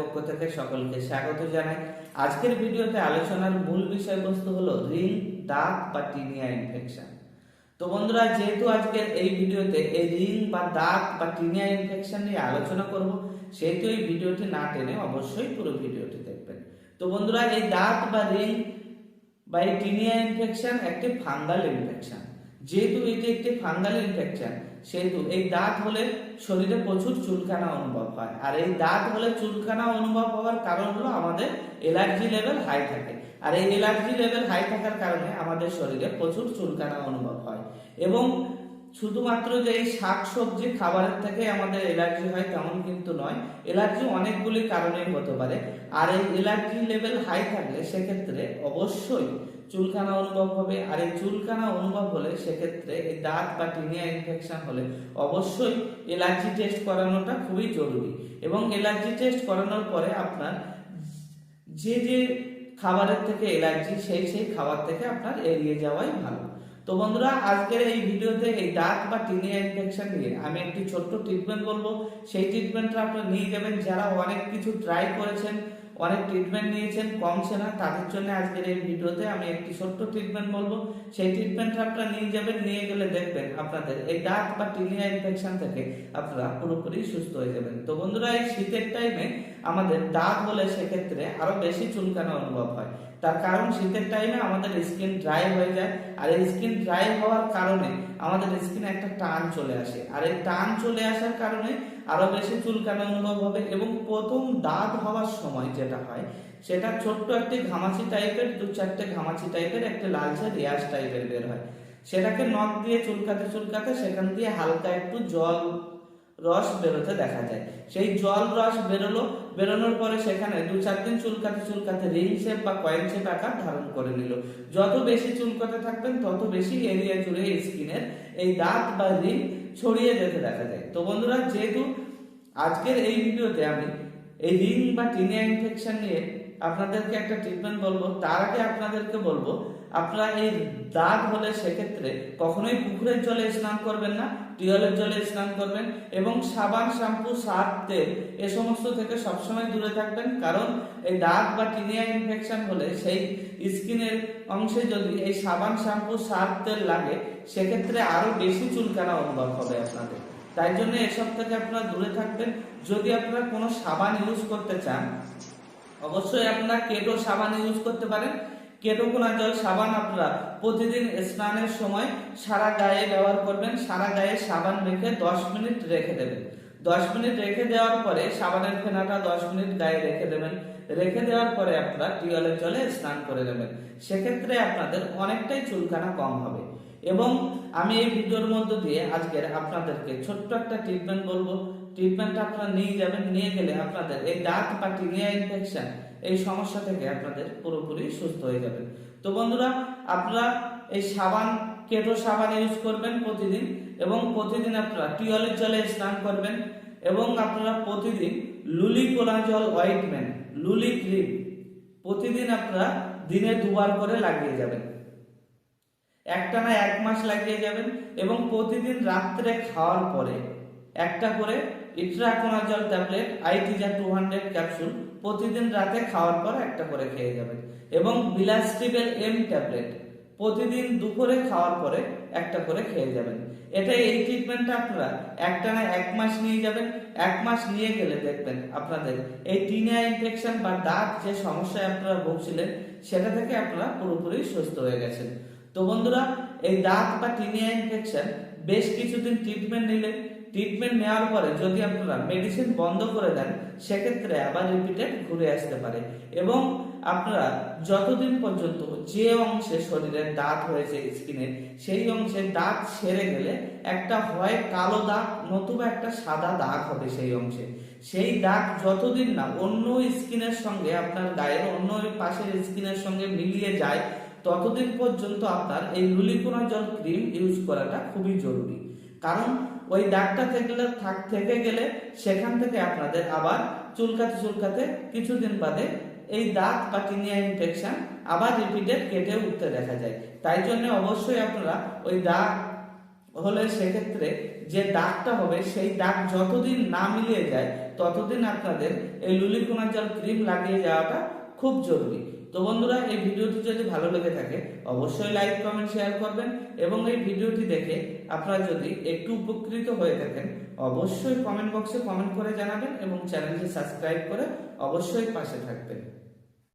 পক্ষ থেকে সকলকে স্বাগত জানাই। আজকের ভিডিওতে আলোচনার মূল বিষয়বস্তু হলো রিং, দাগ বা টিনিয়া ইনফেকশন। তো বন্ধুরা, যেহেতু আজকের এই ভিডিওতে এই রিং বা দাগ বা টিনিয়া ইনফেকশন নিয়ে আলোচনা করব, সেহেতু এই ভিডিওটি না টেনে অবশ্যই পুরো ভিডিওটি দেখবেন। তো বন্ধুরা, এই দাগ বা রিং বা এই টিনিয়া ইনফেকশন একটি ফাঙ্গাল ইনফেকশন। যেহেতু এটি একটি ফাঙ্গাল ইনফেকশন, সেহেতু এই দাঁত হলে শরীরে প্রচুর চুলকানা অনুভব হয়। আর এই দাঁত হলে চুলকানা অনুভব হওয়ার কারণ হলো আমাদের এলার্জি লেভেল হাই থাকে। আর এই এলার্জি লেভেল হাই থাকার কারণে আমাদের শরীরে প্রচুর চুলকানা অনুভব হয়। এবং শুধুমাত্র যে এই শাকসবজি খাবারের থেকে আমাদের এলার্জি হয় তেমন কিন্তু নয়, এলার্জি অনেকগুলি কারণেই হতে পারে। আর এই এলার্জি লেভেল হাই থাকলে সেক্ষেত্রে অবশ্যই চুলকানা অনুভব হবে। আর এই চুলকানা অনুভব হলে সেক্ষেত্রে এই দাঁত বা টিনিয়া ইনফেকশন হলে অবশ্যই এলার্জি টেস্ট করানোটা খুবই জরুরি। এবং এলার্জি টেস্ট করানোর পরে আপনার যে যে খাবারের থেকে এলার্জি সেই খাবার থেকে আপনার এড়িয়ে যাওয়াই ভালো। তো বন্ধুরা, আজকের এই ভিডিওতে এই দাঁত বা টিনিয়া ইনফেকশন নিয়ে আমি একটি ছোট্ট ট্রিটমেন্ট বলবো। সেই ট্রিটমেন্টটা আপনারা নিয়ে যাবেন। যারা অনেক কিছু ট্রাই করেছেন, অনেক ট্রিটমেন্ট নিয়েছেন, কমছে না, তাদের জন্য আজকের এই ভিডিওতে আমি একটি ছোট্ট ট্রিটমেন্ট বলবো। সেই ট্রিটমেন্টটা আপনারা নিয়ে যাবেন, নিয়ে গেলে দেখবেন আপনাদের এই দাঁত বা টিনিয়া ইনফেকশন থেকে আপনারা পুরোপুরি সুস্থ হয়ে যাবেন। তো বন্ধুরা, এই শীতের টাইমে আমাদের দাঁত হলে সেক্ষেত্রে আরো বেশি চুলকানো অনুভব হয়। তার কারণ শীতের টাইমে আমাদের স্কিন ড্রাই হয়ে যায়। আর এই স্কিন ড্রাই হওয়ার কারণে আমাদের স্কিনে একটা টান চলে আসে। আর এই টান চলে আসার কারণে আরো বেশি চুলকানো অনুভব হবে। এবং প্রথম দাগ হওয়ার সময় যেটা হয়, সেটা ছোট্ট একটি ঘামাচি টাইপের, 2-4টে ঘামাচি টাইপের একটা লালচে রেয়াজ টাইপের বের হয়। সেটাকে নখ দিয়ে চুলকাতে চুলকাতে সেখান দিয়ে হালকা একটু জল রস বেরোতে দেখা যায়। সেই জল রস বেরোনোর পরে সেখানে 2-4 দিন চুলকাতে চুলকাতে রিং শেপ বা কয়েন শেপ আকার ধারণ করে নিল। যত বেশি চুলকাতে থাকবেন তত বেশি এরিয়া জুড়ে স্কিনের এই দাঁত বা রিং ছড়িয়ে যেতে দেখা যায়। তো বন্ধুরা, যেহেতু আজকের এই ভিডিওতে আমি এই রিং বা টিনিয়া ইনফেকশন নিয়ে আপনাদেরকে একটা ট্রিটমেন্ট বলবো, তার আগে আপনাদেরকে বলবো আপনারা এই দাগ হলে সেক্ষেত্রে কখনোই পুকুরের জলে স্নান করবেন না, টিউবওয়েলের জলে স্নান করবেন। এবং সাবান, শ্যাম্পু, সার্ফ, তেল এ সমস্ত থেকে সবসময় দূরে থাকবেন। কারণ এই দাগ বা টিনিয়া ইনফেকশন হলে সেই স্কিনের অংশে যদি এই সাবান, শ্যাম্পু, সার্ফ, তেল লাগে, সেক্ষেত্রে আরো বেশি চুলকানা অনুভব হবে আপনাদের। তাই জন্য এসব থেকে আপনারা দূরে থাকবেন। যদি আপনারা কোনো সাবান ইউজ করতে চান, অবশ্যই আপনারা কেটো সাবান ইউজ করতে পারেন। কেটোকোনাজল সাবান আপনারা প্রতিদিন স্নানের সময় সারা গায়ে ব্যবহার করবেন। সারা গায়ে সাবান রেখে 10 মিনিট রেখে দেবেন। 10 মিনিট রেখে দেওয়ার পরে সাবানের ফেনাটা 10 মিনিট গায়ে রেখে দেবেন। রেখে দেওয়ার পরে আপনারা টিউবওয়েলের জলে স্নান করে দেবেন। সেক্ষেত্রে আপনাদের অনেকটাই চুলকানা কম হবে। এবং আমি এই ভিডিওর মধ্য দিয়ে আজকের আপনাদেরকে ছোট্ট একটা ট্রিটমেন্ট বলবো। ট্রিটমেন্টটা আপনারা নিয়ে যাবেন, নিয়ে গেলে আপনাদের এই দাঁত বা টিনিয়া ইনফেকশন এই সমস্যা থেকে আপনাদের পুরোপুরি সুস্থ হয়ে যাবেন। তো বন্ধুরা, আপনারা এই সাবান, কেটো সাবান ইউজ করবেন প্রতিদিন। এবং প্রতিদিন আপনারা টিউবওয়েলের জলে স্নান করবেন। এবং আপনারা প্রতিদিন লুলিকোনাজল অয়েন্টমেন্ট, লুলি ক্রিম প্রতিদিন আপনারা দিনে 2 বার করে লাগিয়ে যাবেন। একটানা 1 মাস লাগিয়ে যাবেন। এবং প্রতিদিন রাত্রে খাওয়ার পরে একটা করে ইট্রাকোনাজল ট্যাবলেট আইটিজা 200 ক্যাপসুল প্রতিদিন রাতে খাওয়ার পর একটা করে খেয়ে যাবেন। এবং বিলাস্টিবেল এম ট্যাবলেট প্রতিদিন দুপুরে খাওয়ার পরে একটা করে খেয়ে যাবেন। এটাই এই ট্রিটমেন্টটা আপনারা একটানা 1 মাস নিয়ে যাবেন। 1 মাস নিয়ে গেলে দেখবেন আপনাদের এই টিনিয়া ইনফেকশন বা দাঁত যে সমস্যায় আপনারা ভুগছিলেন, সেটা থেকে আপনারা পুরোপুরি সুস্থ হয়ে গেছেন। তো বন্ধুরা, এই দাঁত বা টিনিয়া ইনফেকশন বেশ কিছুদিন ট্রিটমেন্ট নিলে, ট্রিটমেন্ট নেওয়ার পরে যদি আপনারা মেডিসিন বন্ধ করে দেন, সেক্ষেত্রে আবার রিপিটেড ঘুরে আসতে পারে। এবং আপনারা যতদিন পর্যন্ত যে অংশে শরীরের দাঁত হয়েছে স্কিনের, সেই অংশে দাঁত সেরে গেলে একটা হয় কালো দাগ নতুবা একটা সাদা দাগ হবে সেই অংশে। সেই দাগ যতদিন না অন্য স্কিনের সঙ্গে, আপনার গায়ের অন্য পাশের স্কিনের সঙ্গে মিলিয়ে যায়, ততদিন পর্যন্ত আপনার এই লুলিকোনাজল ক্রিম ইউজ করাটা খুবই জরুরি। কারণ ওই দাগটা থেকে গেলে সেখান থেকে আপনাদের আবার চুলকাতে চুলকাতে কিছুদিন বাদে এই দাঁত বা টিনিয়া ইনফেকশন আবার রিপিটেড কেটে উঠতে দেখা যায়। তাই জন্য অবশ্যই আপনারা ওই দাগ হলে সেক্ষেত্রে যে দাগটা হবে সেই দাগ যতদিন না মিলিয়ে যায় ততদিন আপনাদের এই লুলিকোনাজল ক্রিম লাগিয়ে যাওয়াটা খুব জরুরি। তো বন্ধুরা, এই ভিডিওটি যদি ভালো লেগে থাকে অবশ্যই লাইক কমেন্ট শেয়ার করবেন, এবং এই ভিডিওটি দেখে আপনারা যদি একটু উপকৃত হয়ে থাকেন অবশ্যই কমেন্ট বক্সে কমেন্ট করে জানাবেন, এবং চ্যানেলটি সাবস্ক্রাইব করে অবশ্যই পাশে থাকবেন।